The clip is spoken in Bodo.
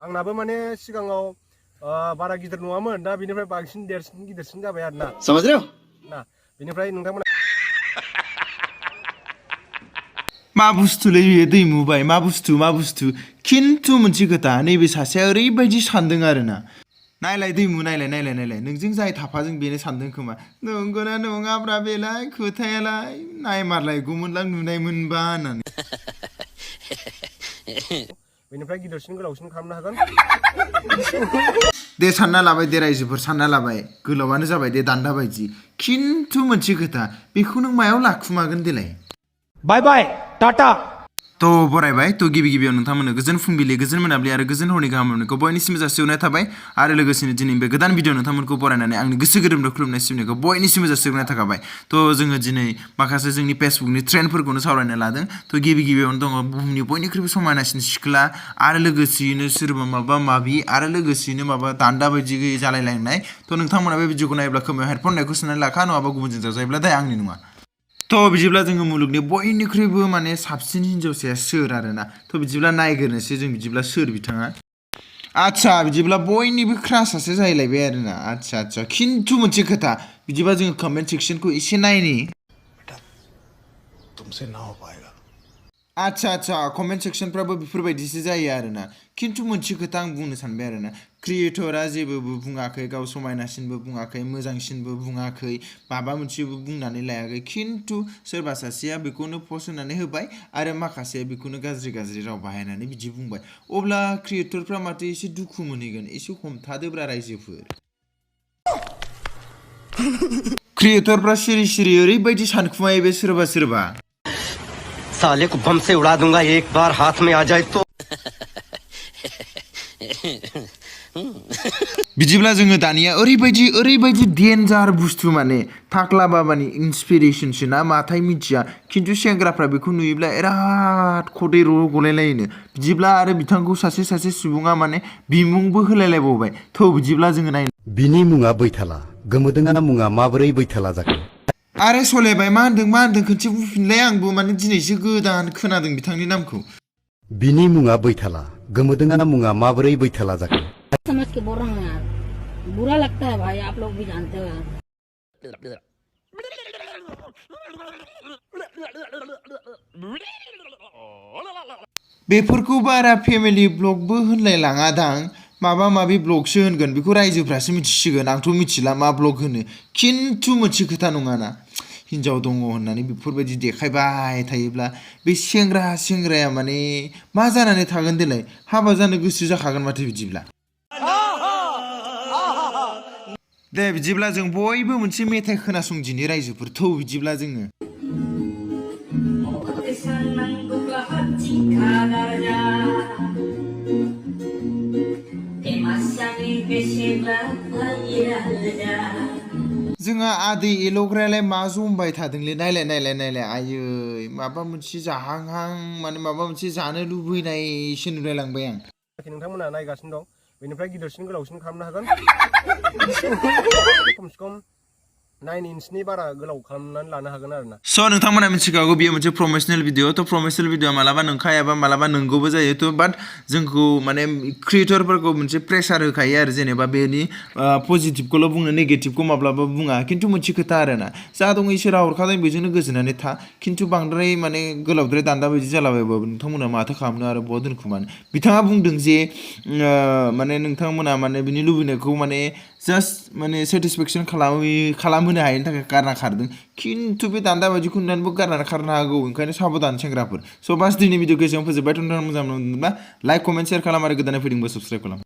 आंनाबो माने सिगाङाव बारा गिदिर नङामोन दा बिनिफ्राय बांसिन गिदिरसिन जाबाय आरो ना समझ रहे हो ना बिनिफ्राय नोंथांमोना मा बुस्थुलै बेयो दैमुबाय मा बुस्थु खिन्थु मोनसे खोथा नैबे सासेया ओरैबायदि सानदों आरोना नायलाय दैमु नायलाय नोंजों जाय थाफाजों बेनो सानदों खोमा नंगौना नङाब्रा बेलाय खोथायालाय नायमारलायगौमोनलां नुनाय मोनबा होननानै बेनिफ्राय गिदिरसिन गोलावसिन खालामनो हागोन दे सानना लाबाय दे रायजोफोर सानना लाबाय गोलावानो जाबाय दे दान्दा बायदि खिन्थु मोनसे खोथा बेखौ नों मायाव लाखुमागोन देलाय बाय बाय टाटा तो बरायबाय तो गिबियाव नोंथांमोननो गोजोन फुंबिलि गोजोन मोनाबिलि आरो गोजोन हरनि गाहाम हामलायनायखौ बयनिसिमबो जासिहरनाय थाबाय आरो लोगोसेनो दिनै बे गोदान भिडिअ नोंथांमोनखौ बरायनानै आंनि गोसो गोरबोनिफ्राय खुलुमनाय सिबिनायखौ बयनिसिमबो जासिहरनाय थाखाबाय तो जोङो दिनै माखासे जोंनि फेसबुकनि ट्रेन्डफोरखौनो सावरायनो लादों तो गिबियावनो दङ बुहुमनि बयनिख्रुइबो समायनासिन सिख्ला आरो लोगोसेयैनो सोरबा माबा माबि आरो लोगोसेयैनो माबा दान्दा बायदि जालायलायनाय तो नोंथांमोना बे भिडिअखौ नायोब्ला खोमायाव हेडफन होननायखौ सोनानै लाखा नङाबा गुबुनजों जाजायोब्ला दाय आंनि नङा तो बिदिब्ला जोङो मुलुगनि बयनिख्रुइबो माने साबसिन हिनजावसाया सोर आरोना तो बिदिब्ला नायग्रोनोसै जों बिदिब्ला सोर बिथाङा आच्छा बिदिब्ला बयनिबो क्रासासो जाहैलायबाय आरोना आच्छा खिन्थु मोनसे खोथा बिदिबा जोङो कमेन्ट सेक्सनखौ एसे नायनि तुमसे ना हो पाएगा आच्छा कमेन्ट सेक्सनफ्राबो बेफोरबायदिसो जायो आरोना खिन्थु मोनसे खोथा आं बुंनो सानबाय आरोना क्रिएटरा जेबोबो बुङाखै गाव समायनासिनबो बुङाखै मोजांसिनबो बुङाखै माबा मोनसेबो बुंनानै लायाखै खिन्थु सोरबा सासेया बेखौनो पस्ट होनानै होबाय आरो माखासेया बेखौनो गाज्रि राव बाहायनानै बिदि बुंबाय अब्ला क्रिएटरफ्रा माथो एसे दुखु मोनहैगोन एसे हमथादोब्रा रायजोफोर क्रिएटरफ्रा सिरि ओरैबायदि सानखुमायो बे सोरबा साले को बम से उड़ा दूंगा एक बार हाथ में आ जाए तो बिदिब्ला जोङो दानिया ओरैबायदि डेन्जार बुस्थु माने थाक्ला बाबानि इन्सपिरेसनसो ना माथाय मिथिया खिन्थु सेंग्राफ्रा बेखौ नुयोब्ला बिराद खदै गलायलायोनो बिदिब्ला आरो बिथांखौ सासे सुबुङा माने बिमुंबो होलायलायबावबाय थौ बिदिब्ला जोङो नाय बिनि मुङा बैथाला गोमोदोंना मुङा माबोरै बैथाला जाखो आरे सलायबाय मा होनदों खनसे बुंफिनलाय आंबो माने दिनैसो गोदान खोनादों बिथांनि नामखौ बिनि मुङा बैथाला गोमोदोंना मुङा माबोरै बैथाला जाखो समझ के बोल रहा हूँ यार बुरा लगता है भाई आप लोग भी जानते हो बेफोरखौ बारा फेमिलि ब्लगबो होनलायलाङादां माबा माबि ब्लगसो होनगोन बेखौ रायजोफ्रासो मिथिसिगोन आंथ' मिथिला मा ब्लग होनो खिन्थु मोनसे खोथा नङाना हिनजाव दङ होननानै बेफोरबायदि देखायबाय थायोब्ला बे सेंग्राया माने मा जानानै थागोन देलाय हाबा जानो गोसो जाखागोन माथो बिदिब्ला दे बिदिब्ला जों बयबो मोनसे मेथाइ खोनासंदिनि रायजोफोर थौ बिदिब्ला जोङो जोंहा आदै एल'ग्रायालाय मा जमबाय थादोंलै नायलाय आयै माबा मोनसे जाहांहां माने माबा मोनसे जानो लुबैनायसो नुलायलांबाय आं नोंथांमोना नायगासिनो दं बेनिफ्राय गिदिरसिन गोलावसिन खालामनो हागोन खमसे खम 9 इन्चनि बारा गोलाव खालामनानै लानो हागोन आरोना स' नोंथांमोना मिथिखागौ बेयो मोनसे प्रमोशनेल भिडिअ थ' प्रमोशनेल भिडिअ मालाबा नंखायाबा मालाबा नंगौबो जायो थ' बाट जोंखौ माने क्रिएटरफोरखौ मोनसे प्रेसार होखायो आरो जेनेबा बेनि पजिटिभखौल' बुंनो नेगेटिभखौ माब्लाबा बुङा खिन्थु मोनसे खोथा आरोना जा दङ इसोरा हरखादों बेजोंनो गोजोननानै था खिन्थु बांद्राय माने गोलावद्राय दान्दा बायदि जालाबायबाबो नोंथांमोना माथो खालामनो आरो बहा दोनखुमानो बिथाङा बुंदों जे माने नोंथांमोना माने बिनि लुबैनायखौ माने जास्ट माने सेटिसफेक्सन खालामहोनो हायैनि थाखाय गारना खारदों खिन्थु बे दान्दा बायदिखौ नुनानैबो गारनानै खारनो हागौ ओंखायनो साबधान सेंग्राफोर स' बास दिनै भिडिअखौ एसेबां फोजोबबाय मोजां मोनोब्ला लाइक कमेन्ट शेयार खालाम आरो गोदानै फैदोंबा साबस्क्राइब खालाम